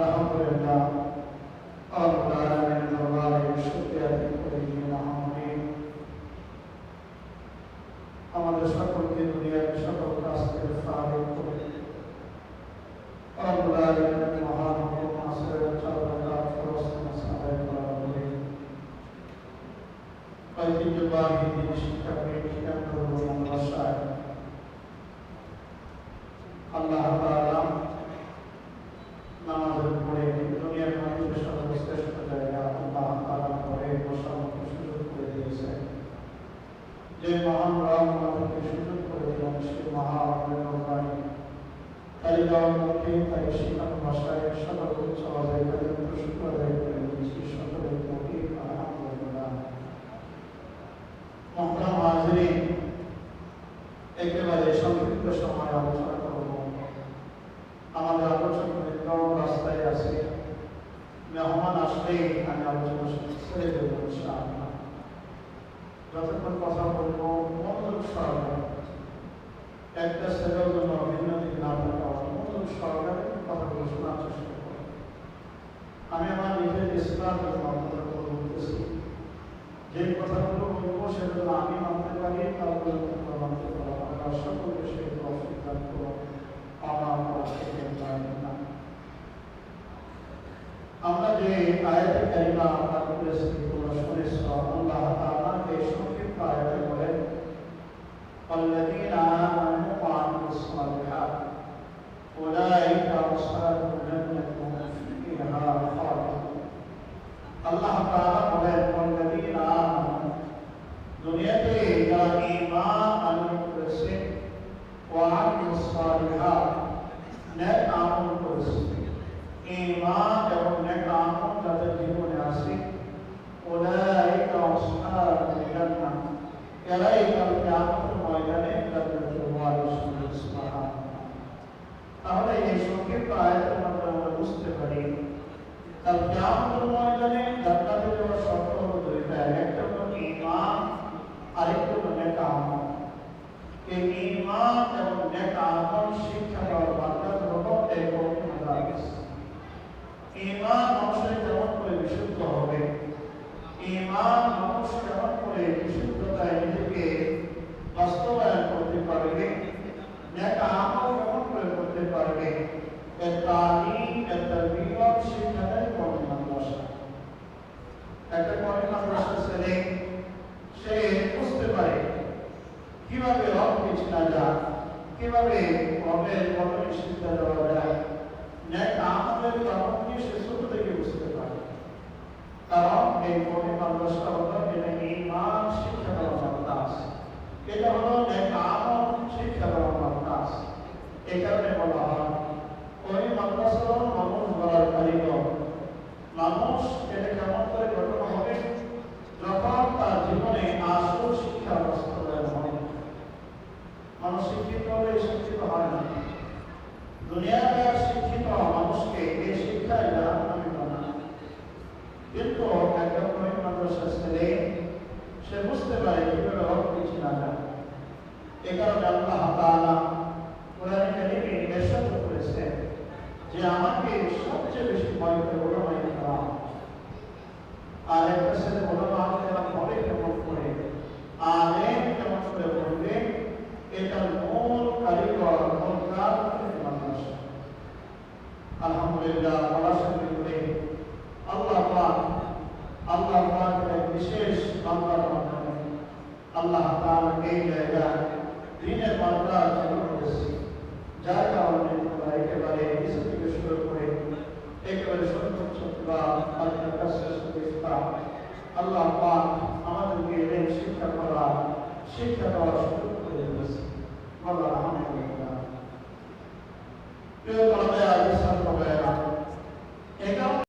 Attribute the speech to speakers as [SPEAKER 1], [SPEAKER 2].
[SPEAKER 1] আলহামদুলিল্লাহ আল্লাহ আলামিনের দরবারে শুকরিয়া আদায় করি মহামহিম আমাদের সকলকে দুনিয়ার সকল কাজ থেকে ফারিগ করে আল্লাহ আলামিনের মহান হুকুম আসরের চালনা ফরজ সাহায় করা বলে ঐতিহ্যবাহী দিন শিক্ষা পেয়ে মাদ্রাসায় আল্লাহ তাআলা নামাজের পরে দুনিয়ার মানুষের সর্বশ্রেষ্ঠ জায়গা আল্লাহ তাআলা পরে বসার মতো সুযোগ করে দিয়েছে। যে মহান রব আমাদেরকে সুযোগ করে দিলেন সেই মহান রবের তালিকার মধ্যে তাই শিখানো ভাষায় সকল উচ্চ আদায় পর্যন্ত শুক্র আদায় করে দিয়েছি সকলের তৌফিক আলহামদুলিল্লাহ। মুহতারাম হাজিরিন, একেবারে সংক্ষিপ্ত সময় আলোচনা করব। আমাদের আলোচনা রাস্তায় আছে, মেহমান আসলেই আমি আলোচনা ছেড়ে দেবো ইনশাআল্লাহ। যতক্ষণ কথা বলবো মনোযোগ সহকারে, একটা ছেলের জন্য ভিন্ন দিক না থাকা মনোযোগ সহকারে কথাগুলো শোনার চেষ্টা করব। আমি আমার নিজের ইসলামের মাধ্যমে বলতেছি, যে কথাগুলো বলবো সেগুলো আমি মানতে পারি, তারপরে তোমরা মানতে পারো। আমরা সকলকে সেই তৌফিক দান করো। আমরা যে আয়াতে কারিমা পাঠ করেছি তোমরা শুনেছ, আল্লাহ তাআলা এই সংক্ষিপ্ত আয়াতে বলেন আল্লাযীনা আমানু ওয়া আমিলুস সালিহাত উলাইকা আসহাবুল জান্নাতি হুম ফিহা খালিদুন। আল্লাহ তাআলা বলেন আল্লাযীনা আমানু, দুনিয়াতে যারা ঈমান আনয়ন করেছে, ওয়া আমিলুস সালিহাত, নেক আমল করেছে, ঈমান এবং নেক আমল যাদের জীবনে আছে, উলাইকা আসহাবুল জান্নাহ, এরাই কাল কিয়ামতের ময়দানে জান্নাতুল ওয়ারিস। সুবহানাল্লাহ। তাহলে এই সংক্ষিপ্ত আয়াতের মধ্যে আমরা বুঝতে পারি কাল কিয়ামতের ময়দানে জান্নাতে যাওয়ার শর্ত হলো দুইটা, একটা হলো ঈমান, আরেকটা হলো নেক আমল। এই ঈমান এবং নেক আমল শিক্ষা দেওয়ার বার্তা হলো এই হাদিস। ঈমান মানুষের কেমন করে বিশুদ্ধ হবে, ঈমান মানুষ কেমন করে বিশুদ্ধতায় নিজেকে বাস্তবায়ন করতে পারবে, নেক আমল কেমন করে করতে পারবে, এর তালিম এর তারবিয়ত শিক্ষা দেয় কোন মাদ্রাসা। একটা কোন মাদ্রাসা ছেলে সে বুঝতে পারে কিভাবে রবকে চেনা যায়, কিভাবে রবের কদমে শিক্ষা দেওয়া যায়, নেক আমলের কারণ কি সে ছোট থেকে বুঝতে পারে। কারণ এই কোন মাদ্রাসা হলো এটা ঈমান শিক্ষা দেওয়ার মাদ্রাসা, এটা হলো নেক আমল শিক্ষা দেওয়ার মাদ্রাসা। এই কারণে বলা হয় ওই মাদ্রাসা মানুষ গড়ার কারিগর। মানুষ এটা কেমন করে গঠন হবে, যখন তার জীবনে আসল শিক্ষা বাস্তবায়ন হয়। মানুষ শিক্ষিত হলে শিক্ষিত হয় না, দুনিয়াতে শিক্ষিত মানুষকে এই শিক্ষায় জাহান্নামী বানায়। কিন্তু একটা কোরআন মাদ্রাসা ছেলে সে বুঝতে পারে কিভাবে রবকে চেনা যায়। এই কারণে আল্লাহ তাআলা কোরআনে কারীমে ইরশাদ করেছেন যে আমাকে সবচেয়ে বেশি ভয় করে ওলামায়ে কেরাম। আর একটা ছেলে ওলামায়ে কেরাম হবে কেমন করে, আলেম কেমন করে বলবে, এটার মূল কারিগর মূল কাজ মাদ্রাসা। আলহামদুলিল্লাহ, পড়াশোনা করে আল্লাহ পাক এক বিশেষ বান্দার মাধ্যমে আল্লাহ তাআলা এই জায়গায় দ্বীনের মাদ্রাসা চালু করেছে, যার কারণে আমরা একেবারে কিছু থেকে শুরু করে একেবারে সর্বোচ্চ বা আল্লাহর কাছে আল্লাহ পাক আমাদেরকে এই শিক্ষা করার শিক্ষা দেওয়ার সুযোগ করে দিয়েছে। আলহামদুলিল্লাহ। প্রিয় ভাইরা, ছাত্র ভাইরা,